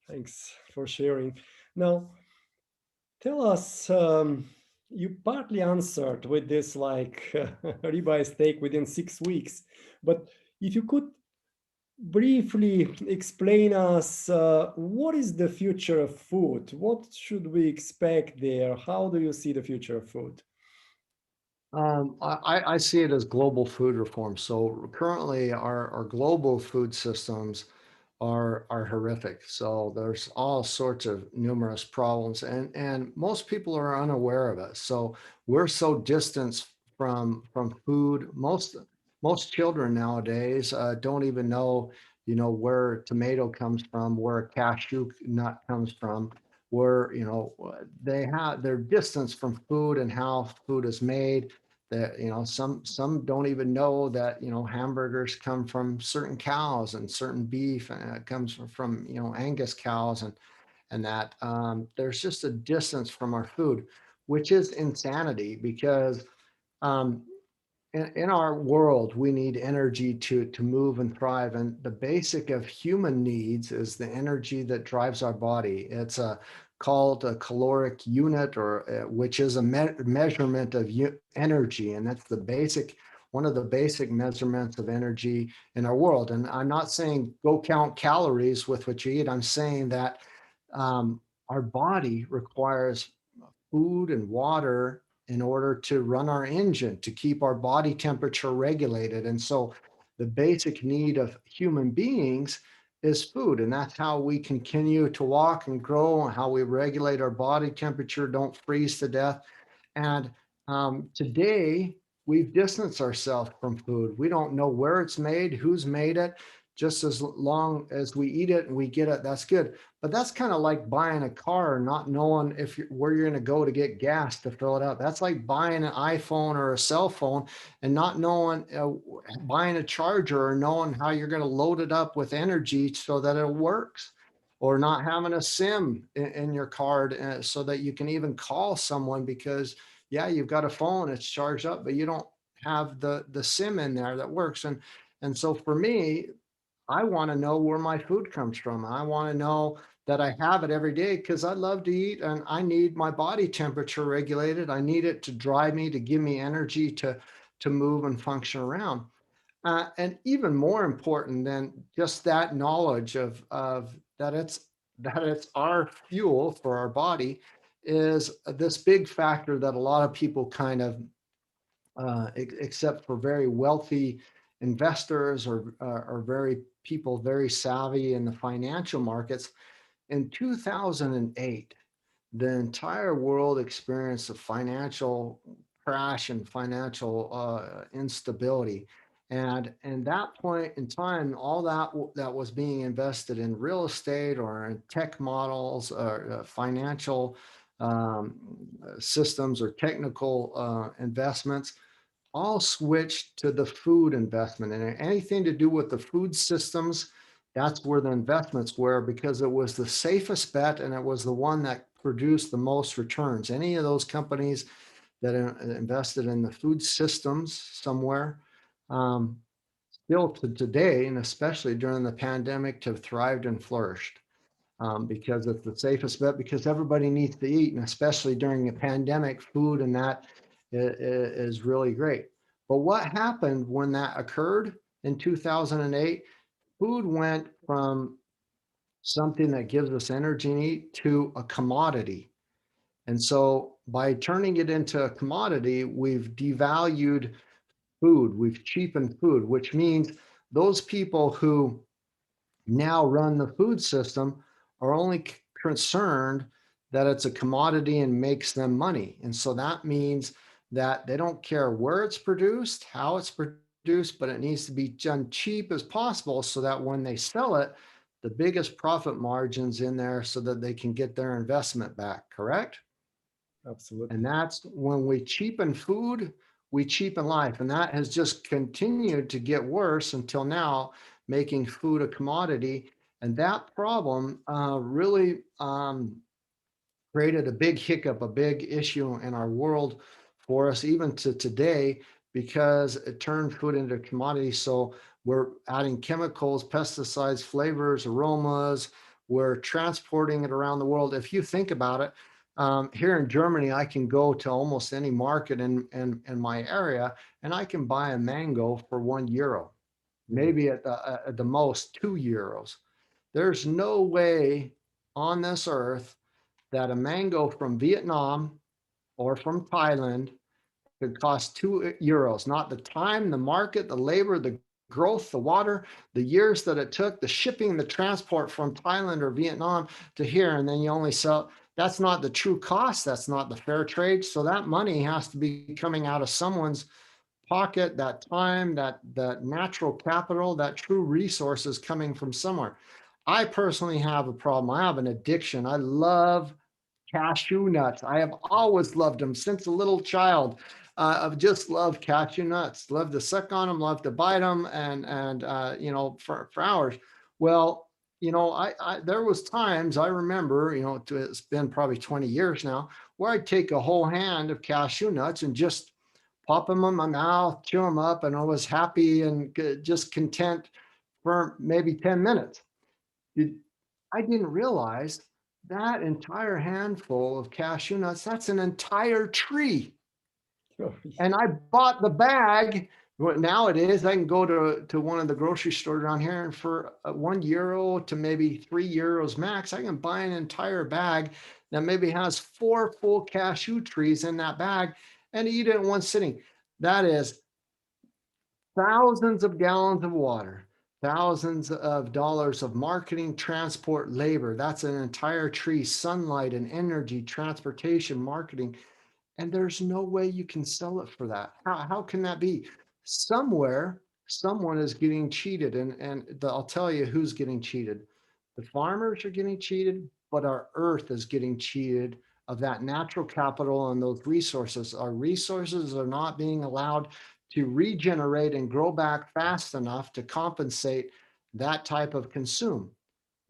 Thanks for sharing. Now, tell us, you partly answered with this like ribeye steak within 6 weeks, but if you could briefly explain us what is the future of food? What should we expect there? How do you see the future of food? I see it as global food reform. So currently, our global food systems are horrific. So there's all sorts of numerous problems, and most people are unaware of it. So we're so distanced from food. Most children nowadays don't even know, where tomato comes from, where a cashew nut comes from, where, they're distanced from food and how food is made. That, some don't even know that, hamburgers come from certain cows, and certain beef comes from, Angus cows, and that there's just a distance from our food, which is insanity, because um, in our world, we need energy to move and thrive. And the basic of human needs is the energy that drives our body. It's called a caloric unit, or which is a measurement of energy. And that's one of the basic measurements of energy in our world. And I'm not saying go count calories with what you eat. I'm saying that um, our body requires food and water in order to run our engine, to keep our body temperature regulated. And so the basic need of human beings is food. And that's how we continue to walk and grow, and how we regulate our body temperature, don't freeze to death. And today, we've distanced ourselves from food. We don't know where it's made, who's made it. Just as long as we eat it and we get it, that's good. But that's kind of like buying a car and not knowing where you're going to go to get gas to fill it up. That's like buying an iPhone or a cell phone and not knowing, buying a charger or knowing how you're going to load it up with energy so that it works, or not having a SIM in your card so that you can even call someone, because yeah, you've got a phone, it's charged up, but you don't have the SIM in there that works. And so for me, I want to know where my food comes from. I want to know that I have it every day, because I love to eat and I need my body temperature regulated. I need it to drive me, to give me energy to move and function around. And even more important than just that knowledge of that it's our fuel for our body, is this big factor that a lot of people kind of, except for very wealthy investors, or very people very savvy in the financial markets. In 2008, the entire world experienced a financial crash and financial instability. And that point in time, all that was being invested in real estate or in tech models or financial um, systems or technical investments, all switched to the food investment. And anything to do with the food systems, that's where the investments were, because it was the safest bet and it was the one that produced the most returns. Any of those companies that invested in the food systems somewhere, um, still to today, and especially during the pandemic, have thrived and flourished. Because it's the safest bet, because everybody needs to eat, and especially during a pandemic, food and that is really great. But what happened when that occurred in 2008? Food went from something that gives us energy and eat to a commodity. And so by turning it into a commodity, we've devalued food, we've cheapened food, which means those people who now run the food system are only concerned that it's a commodity and makes them money. And so that means that they don't care where it's produced, how it's produced, but it needs to be done cheap as possible so that when they sell it, the biggest profit margins in there so that they can get their investment back, correct? And Absolutely. that's when we cheapen food, we cheapen life. And that has just continued to get worse until now, making food a commodity. And that problem really created a big hiccup, a big issue in our world for us, even to today, because it turned food into a commodity. So we're adding chemicals, pesticides, flavors, aromas. We're transporting it around the world. If you think about it, here in Germany, I can go to almost any market in my area, and I can buy a mango for €1, Mm. maybe at the most €2. There's no way on this earth that a mango from Vietnam or from Thailand could cost €2. Not the time, the market, the labor, the growth, the water, the years that it took, the shipping, the transport from Thailand or Vietnam to here, and then you only sell. That's not the true cost. That's not the fair trade. So that money has to be coming out of someone's pocket, that time, that natural capital, that true resources coming from somewhere. I personally have a problem. I have an addiction. I love cashew nuts. I have always loved them since a little child. I've just loved cashew nuts. Love to suck on them. Love to bite them, and for hours. Well, I there was times I remember, it's been probably 20 years now, where I'd take a whole hand of cashew nuts and just pop them in my mouth, chew them up, and I was happy and just content for maybe 10 minutes. I didn't realize that entire handful of cashew nuts, that's an entire tree. Oh, And I bought the bag. Nowadays, I can go to one of the grocery stores around here, and for €1 to maybe €3 max, I can buy an entire bag that maybe has 4 full cashew trees in that bag and eat it in one sitting. That is thousands of gallons of water, thousands of dollars of marketing, transport, labor. That's an entire tree, sunlight and energy, transportation, marketing. And there's no way you can sell it for that. How can that be? Somewhere, someone is getting cheated. And I'll tell you who's getting cheated. The farmers are getting cheated, but our earth is getting cheated of that natural capital and those resources. Our resources are not being allowed to regenerate and grow back fast enough to compensate that type of consume.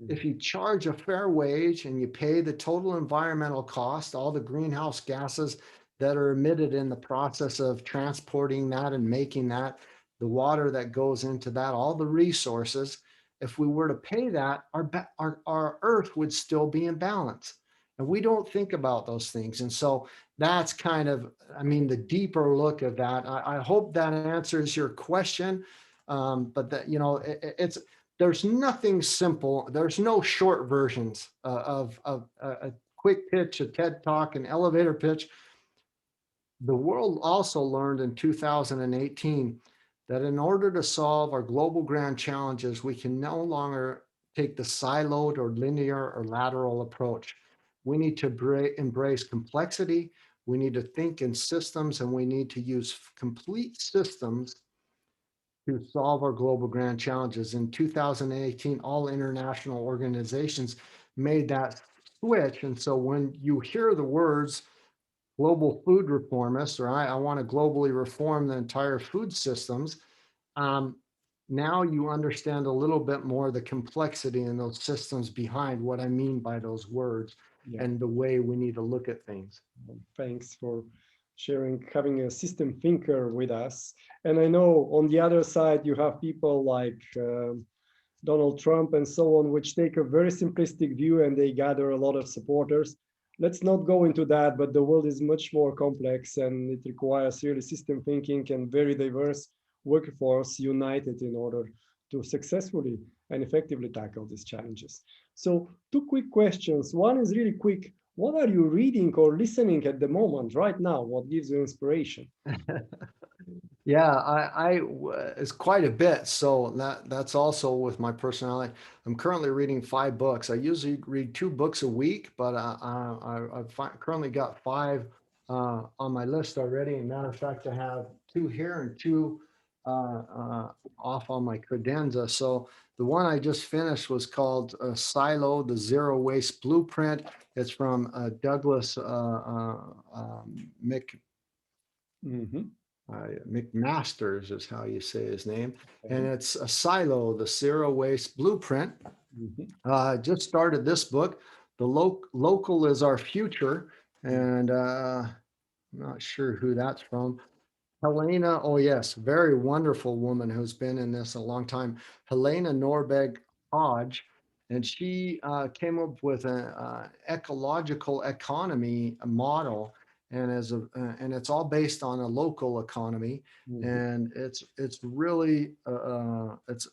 If you charge a fair wage and you pay the total environmental cost, all the greenhouse gases that are emitted in the process of transporting that and making that, the water that goes into that, all the resources, if we were to pay that, our earth would still be in balance. And we don't think about those things. And so that's kind of, the deeper look of that. I hope that answers your question. But that, it's, there's nothing simple. There's no short versions of a quick pitch, a TED talk, an elevator pitch. The world also learned in 2018 that in order to solve our global grand challenges, we can no longer take the siloed or linear or lateral approach. We need to embrace complexity. We need to think in systems, and we need to use complete systems to solve our global grand challenges. In 2018, all international organizations made that switch. And so when you hear the words global food reformist, or I want to globally reform the entire food systems, um, now you understand a little bit more the complexity in those systems behind what I mean by those words Yeah. and the way we need to look at things. Thanks for sharing, having a system thinker with us. And I know on the other side, you have people like Donald Trump and so on, which take a very simplistic view and they gather a lot of supporters. Let's not go into that, but the world is much more complex and it requires really system thinking and very diverse workforce united in order to successfully and effectively tackle these challenges. So, two quick questions. One is really quick. What are you reading or listening at the moment, right now? What gives you inspiration? Yeah, it's quite a bit. So that's also with my personality. I'm currently reading 5 books. I usually read 2 books a week, but I've currently got 5 on my list already. And matter of fact, I have 2 here and 2 off on my credenza. So the one I just finished was called Silo: The Zero Waste Blueprint. It's from Douglas Mhm. McMasters is how you say his name. And Okay. it's a Silo, the Zero Waste Blueprint. Mhm. Just started this book. The local is our future. Mhm. And I'm not sure who that's from. Helena, oh yes, very wonderful woman who's been in this a long time. Helena Norberg Hodge, and she came up with an ecological economy model, and and it's all based on a local economy, Mhm. and it's really it's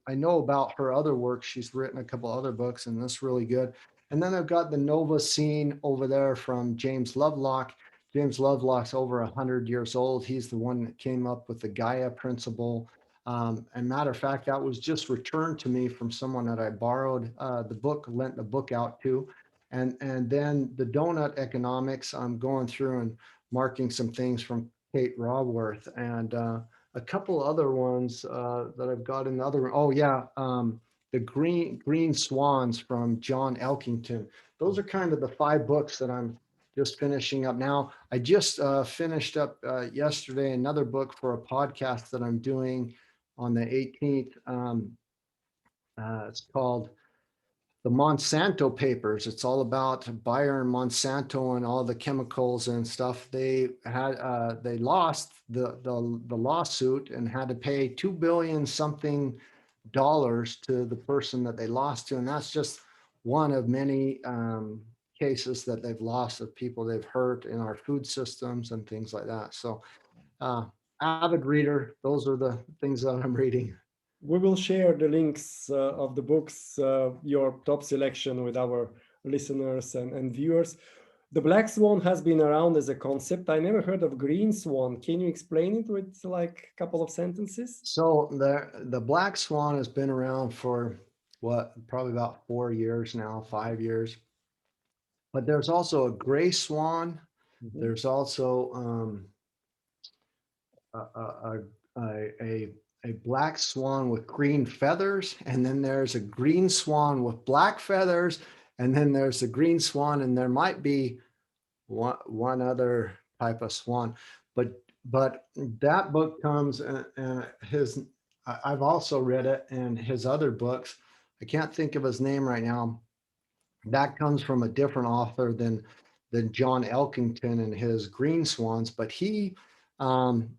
I know about her other work. She's written a couple other books, and that's really good. And then I've got the Nova Scene over there from James Lovelock. James Lovelock's over 100 years old. He's the one that came up with the Gaia principle. And matter of fact, that was just returned to me from someone that I borrowed the book, lent the book out to. And then the donut economics, I'm going through and marking some things from Kate Raworth and a couple other ones that I've got in the other. Oh yeah, the Green Swans from John Elkington. Those are kind of the 5 books that I'm just finishing up now. I just finished up yesterday another book for a podcast that I'm doing on the 18th. It's called the Monsanto Papers. It's all about Bayer and Monsanto and all the chemicals and stuff. They lost the lawsuit and had to pay 2 billion something dollars to the person that they lost to, and that's just one of many cases that they've lost of people they've hurt in our food systems and things like that. So, uh, avid reader. Those are the things that I'm reading. We will share the links of the books, your top selection with our listeners and viewers. The black swan has been around as a concept. I never heard of green swan. Can you explain it with like a couple of sentences? So the black swan has been around for what, probably about 4 years now, 5 years. But there's also a gray swan. Mhm. There's also a, a black swan with green feathers, and then there's a green swan with black feathers, and then there's a green swan, and there might be one other type of swan, but that book comes and his I've also read it and his other books. I can't think of his name right now. That comes from a different author than John Elkington and his Green Swans, but um,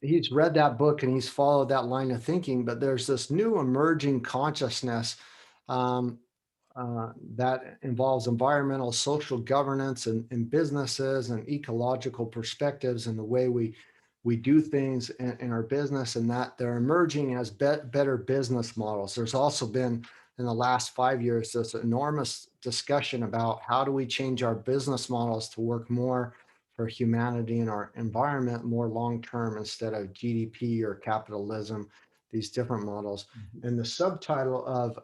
he's read that book and he's followed that line of thinking. But there's this new emerging consciousness um, that involves environmental, social governance, and businesses and ecological perspectives and the way we do things in our business, and that they're emerging as better business models. There's also been in the last 5 years this enormous discussion about how do we change our business models to work more for humanity and our environment more long term instead of GDP or capitalism, these different models. Mhm. And the subtitle of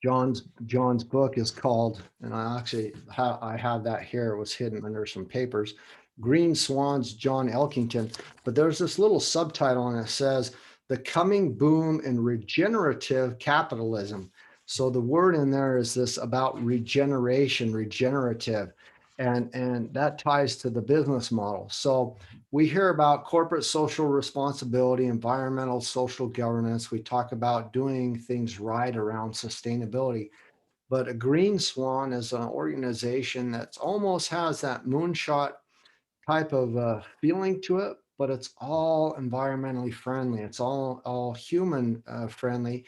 John's book is called, and I have that here. It was hidden under some papers. Green Swans, John Elkington. But there's this little subtitle, and it says the coming boom in regenerative capitalism. So the word in there is this about regeneration, regenerative, and that ties to the business model. So we hear about corporate social responsibility, environmental social governance. We talk about doing things right around sustainability. But a green swan is an organization that almost has that moonshot type of feeling to it, but it's all environmentally friendly. It's all human friendly,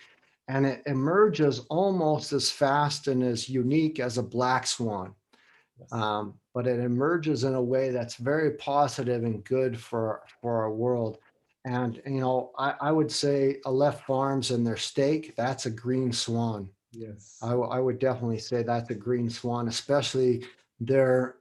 and it emerges almost as fast and as unique as a black swan. Yes. But it emerges in a way that's very positive and good for our world. And I would say Aleph Farms and their steak, that's a green swan. Yes. I would definitely say that's a green swan, especially their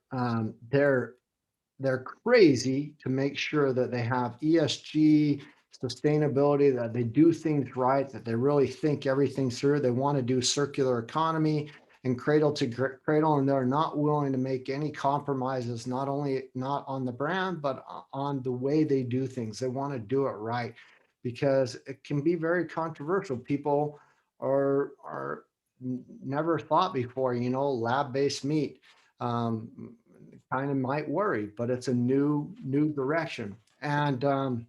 they're crazy to make sure that they have ESG, sustainability, that they do things right, that they really think everything through. They want to do circular economy and cradle to cradle, and they're not willing to make any compromises, not only not on the brand, but on the way they do things. They want to do it right because it can be very controversial. People are never thought before, lab-based meat. Kind of might worry, but it's a new direction. And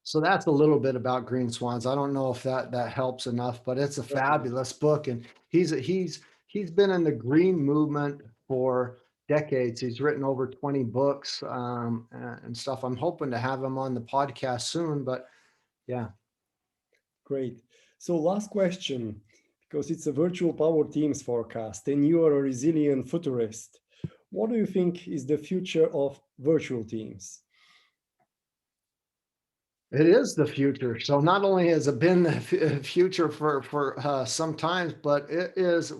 so that's a little bit about green swans. I don't know if that helps enough, but it's a Definitely. fabulous book, and he's been in the green movement for decades. He's written over 20 books and stuff. I'm hoping to have him on the podcast soon, but yeah. Great. So last question, because it's a virtual power teams forecast and you are a resilient futurist. What do you think is the future of virtual teams? It is the future. So not only has it been the future for some times, but it is.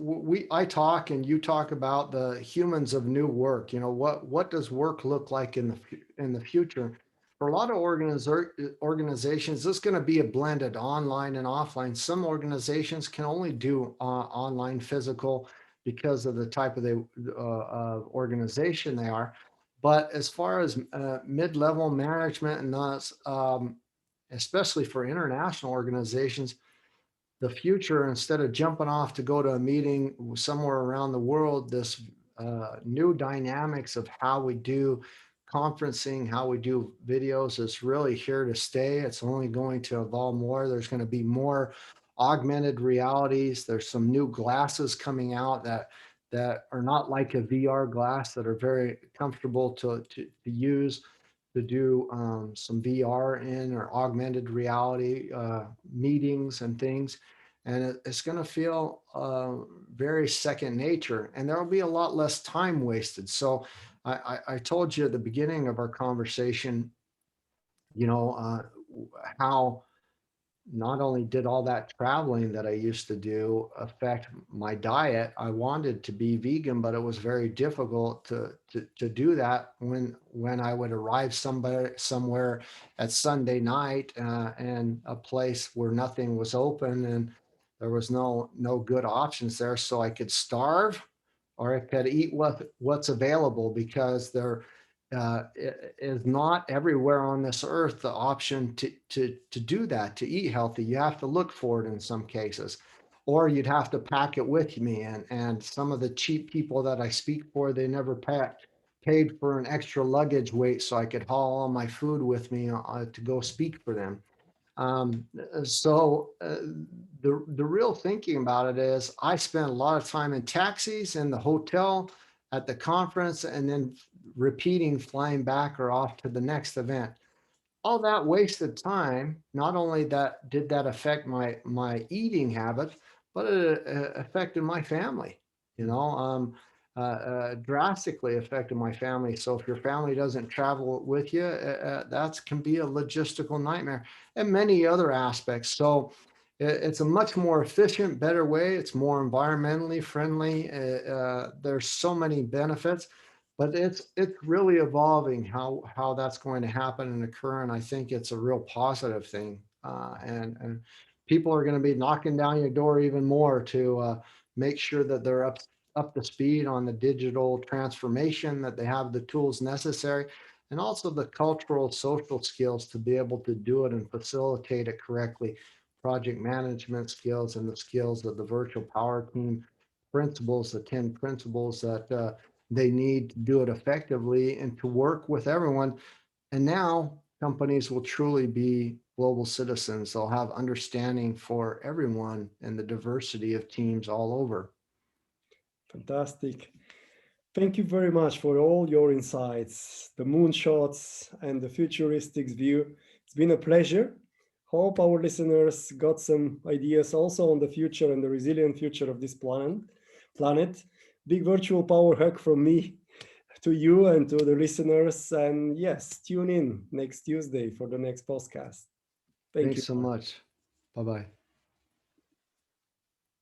I talk and you talk about the humans of new work. What does work look like in the future? For a lot of organizations, this is going to be a blended online and offline. Some organizations can only do online physical because of the type of the organization they are. But as far as mid-level management and thus, especially for international organizations, the future, instead of jumping off to go to a meeting somewhere around the world, this new dynamics of how we do conferencing, how we do videos is really here to stay. It's only going to evolve more. There's going to be more augmented realities. There's some new glasses coming out that are not like a VR glass, that are very comfortable to use, to do some VR in or augmented reality meetings and things. And it's going to feel very second nature, and there will be a lot less time wasted. So I told you at the beginning of our conversation, you know, how not only did all that traveling that I used to do affect my diet. I wanted to be vegan, but it was very difficult to do that when I would arrive somewhere at Sunday night and a place where nothing was open and there was no good options there. So I could starve or I could eat what's available, because there is not everywhere on this earth the option to do that, to eat healthy. You have to look for it in some cases, or you'd have to pack it with me. And some of the cheap people that I speak for, they never paid for an extra luggage weight so I could haul all my food with me to go speak for them. So the real thinking about it is I spent a lot of time in taxis, in the hotel, at the conference, and then repeating, flying back or off to the next event. All that wasted time. Not only that did that affect my eating habits, but it affected my family. Drastically affected my family. So if your family doesn't travel with you, that can be a logistical nightmare, and many other aspects. So it's a much more efficient, better way. It's more environmentally friendly. There's so many benefits, but it's really evolving how that's going to happen and occur. And I think it's a real positive thing. And people are going to be knocking down your door even more to make sure that they're up to speed on the digital transformation, that they have the tools necessary, and also the cultural, social skills to be able to do it and facilitate it correctly. Project management skills and the skills of the virtual power team principles, the 10 principles that they need to do it effectively and to work with everyone. And now companies will truly be global citizens. They'll have understanding for everyone and the diversity of teams all over. Fantastic. Thank you very much for all your insights, the moonshots, and the futuristic view. It's been a pleasure. Hope our listeners got some ideas also on the future and the resilient future of this planet. Big virtual power hug from me to you and to the listeners. And yes, tune in next Tuesday for the next podcast. Thank you. Thanks so much. Bye-bye.